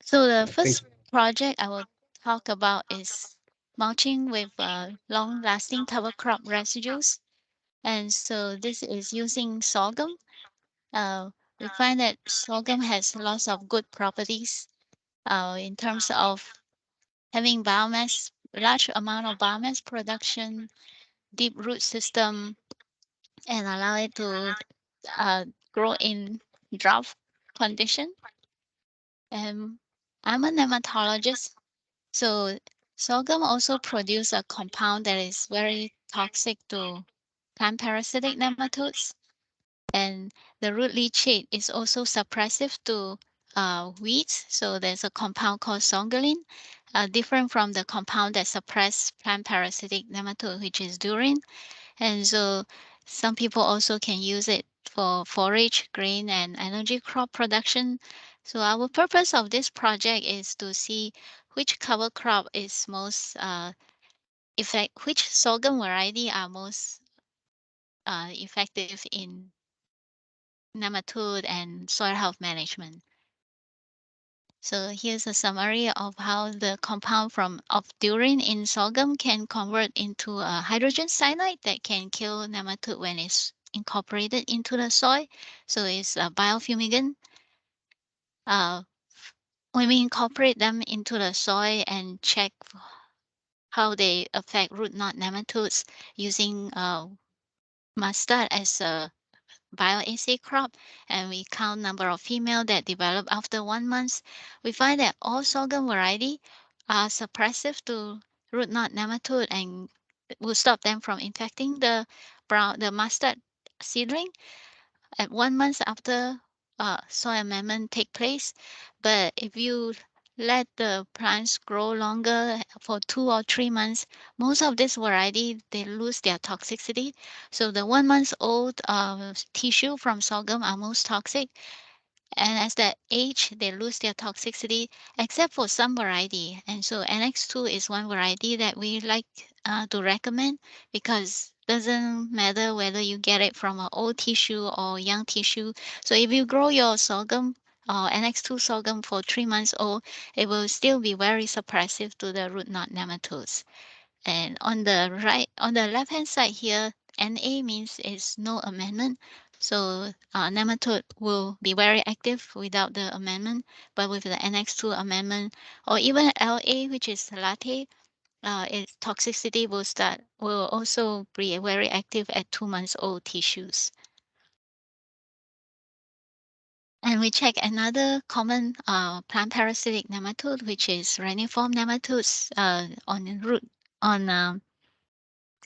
So the first project I will talk about is mulching with long-lasting cover crop residues. And so this is using sorghum. We find that sorghum has lots of good properties in terms of having biomass, large amount of biomass production, deep root system, and allow it to uh, grow in drought condition. And I'm a nematologist, so sorghum also produce a compound that is very toxic to plant parasitic nematodes, and the root leachate is also suppressive to weeds. So there's a compound called songalin, different from the compound that suppress plant parasitic nematode, which is durin. And so some people also can use it for forage, grain, and energy crop production. So our purpose of this project is to see which cover crop is most which sorghum variety are most effective in nematode and soil health management. So here's a summary of how the compound of durin in sorghum can convert into a hydrogen cyanide that can kill nematode when it's incorporated into the soil. So it's a biofumigant. Uh, when we incorporate them into the soil and check how they affect root knot nematodes using mustard as a bioassay crop, and we count number of female that develop after 1 month, we find that all sorghum variety are suppressive to root knot nematode and will stop them from infecting the mustard seedling at 1 month after soil amendment take place. But if you let the plants grow longer for 2 or 3 months, most of this variety, they lose their toxicity. So the 1 month old tissue from sorghum are most toxic. And as they age, they lose their toxicity, except for some variety. And so NX2 is one variety that we like to recommend because doesn't matter whether you get it from an old tissue or young tissue. So if you grow your sorghum or NX2 sorghum for 3 months old, it will still be very suppressive to the root knot nematodes. And on the left hand side here, NA means is no amendment. So nematode will be very active without the amendment, but with the NX2 amendment or even LA, which is latte, its toxicity will also be very active at 2 months old tissues. And we check another common plant parasitic nematode, which is reniform nematodes on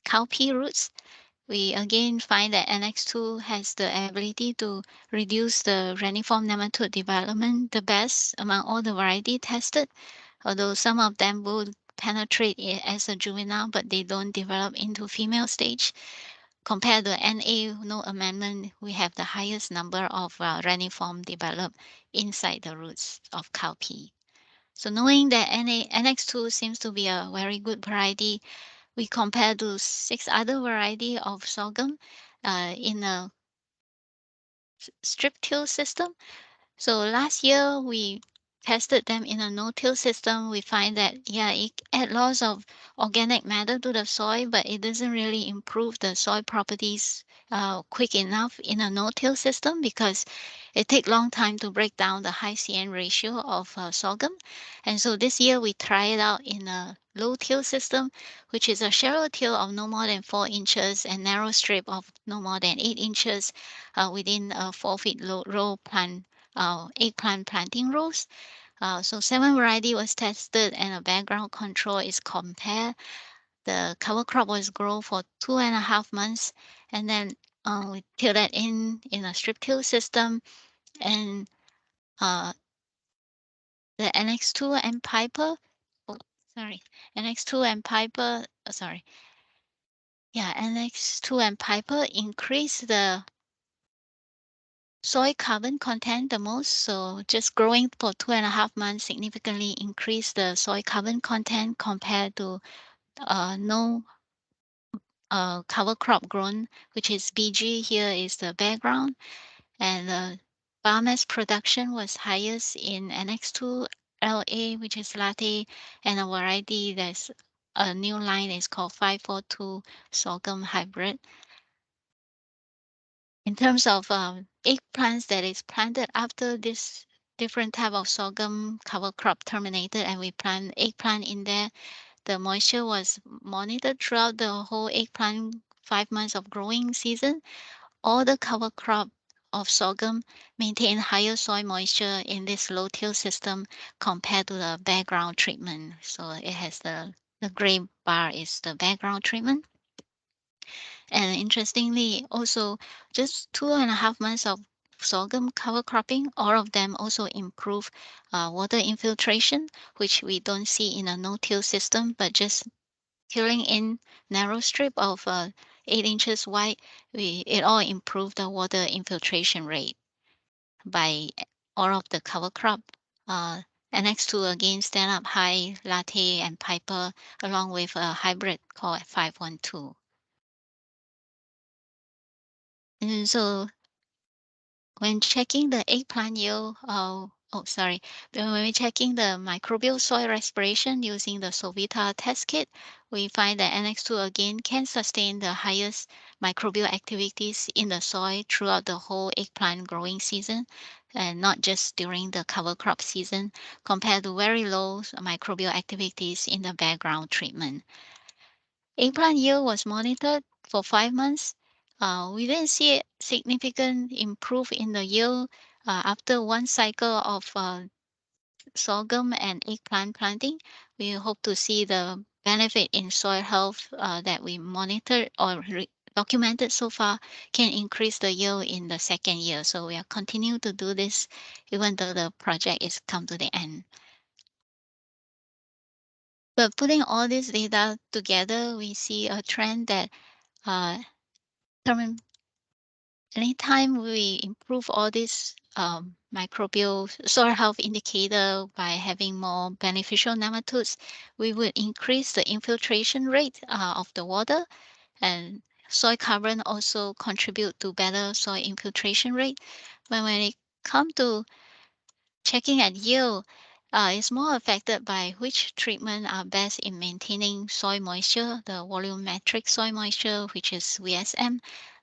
cowpea roots. We again find that NX2 has the ability to reduce the reniform nematode development the best among all the variety tested, although some of them will penetrate it as a juvenile, but they don't develop into female stage. Compared to NA, no amendment, we have the highest number of reniform developed inside the roots of cowpea. So knowing that NX2 seems to be a very good variety, we compare to 6 other variety of sorghum in a strip till system. So last year we tested them in a no-till system. We find that it add lots of organic matter to the soil, but it doesn't really improve the soil properties quick enough in a no-till system because it take long time to break down the high CN ratio of sorghum. And so this year we try it out in a low till system, which is a shallow till of no more than 4 inches and narrow strip of no more than 8 inches within a 4 feet row plant eggplant planting rows. So 7 variety was tested and a background control is compared. The cover crop was grown for 2.5 months, and then we till that in a strip till system, and uh, the NX2 and Piper. Oh, sorry, NX2 and Piper. Sorry, yeah, NX2 and Piper increase the soil carbon content the most. So just growing for 2.5 months significantly increase the soil carbon content compared to no cover crop grown, which is BG. Here is the background. And biomass production was highest in NX2 LA, which is latte, and a variety that's a new line is called 542 sorghum hybrid. In terms of eggplants that is planted after this different type of sorghum cover crop terminated, and we plant eggplant in there, the moisture was monitored throughout the whole eggplant 5 months of growing season. All the cover crop of sorghum maintain higher soil moisture in this low-till system compared to the background treatment. So it has the gray bar is the background treatment. And interestingly, also just 2.5 months of sorghum cover cropping, all of them also improve water infiltration, which we don't see in a no-till system, but just tilling in narrow strip of 8 inches wide, it all improved the water infiltration rate by all of the cover crop. Uh, NX2 again stand up high, latte, and piper, along with a hybrid called 512. And so when checking the eggplant yield, when we're checking the microbial soil respiration using the Sovita test kit, we find that NX2 again can sustain the highest microbial activities in the soil throughout the whole eggplant growing season, and not just during the cover crop season, compared to very low microbial activities in the background treatment. Eggplant yield was monitored for 5 months. We didn't see a significant improve in the yield after one cycle of sorghum and eggplant planting. We hope to see the benefit in soil health that we monitored or documented so far can increase the yield in the second year. So we are continue to do this even though the project is come to the end. But putting all this data together, we see a trend that uh, determine anytime we improve all these microbial soil health indicator by having more beneficial nematodes, we would increase the infiltration rate of the water, and soil carbon also contribute to better soil infiltration rate. But when it comes to checking at yield, is more affected by which treatment are best in maintaining soil moisture, the volumetric soil moisture, which is VSM.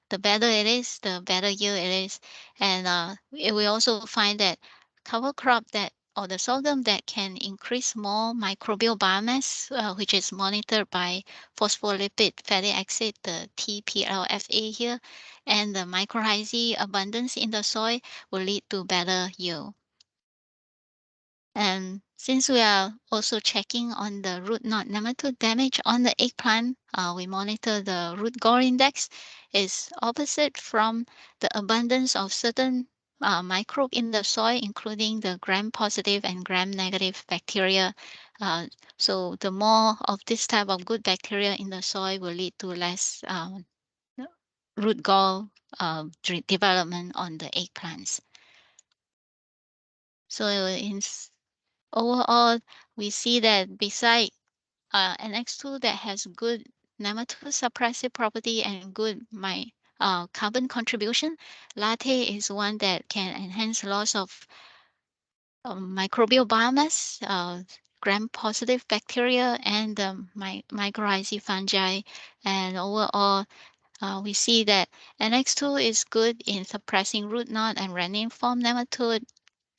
The better it is, the better yield it is. And we also find that cover crop that or the sorghum that can increase more microbial biomass, which is monitored by phospholipid fatty acid, the TPLFA here, and the mycorrhizae abundance in the soil will lead to better yield. And since we are also checking on the root knot nematode damage on the eggplant, we monitor the root gall index is opposite from the abundance of certain microbe in the soil, including the gram-positive and gram-negative bacteria. So the more of this type of good bacteria in the soil will lead to less root gall development on the eggplants. So overall, we see that beside an X2 that has good nematode suppressive property and good carbon contribution, latte is one that can enhance loss of microbial biomass, gram-positive bacteria, and mycorrhizae fungi. And overall, we see that NX2 is good in suppressing root knot and reniform nematode,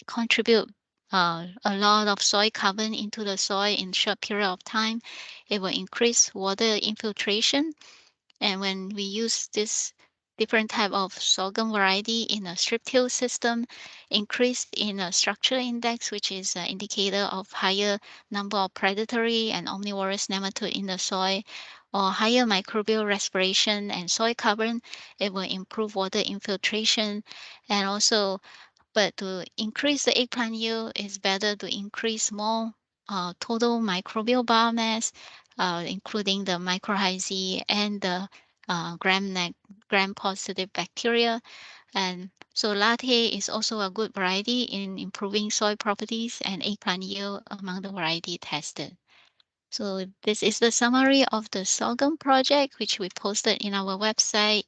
contribute a lot of soil carbon into the soil in short period of time. It will increase water infiltration. And when we use this different type of sorghum variety in a strip till system, increase in a structure index, which is an indicator of higher number of predatory and omnivorous nematode in the soil, or higher microbial respiration and soil carbon, it will improve water infiltration. And also, but to increase the eggplant yield, it's better to increase more total microbial biomass, including the mycorrhizae and the gram-positive bacteria. And so latte is also a good variety in improving soil properties and eggplant yield among the variety tested. So this is the summary of the sorghum project, which we posted in our website.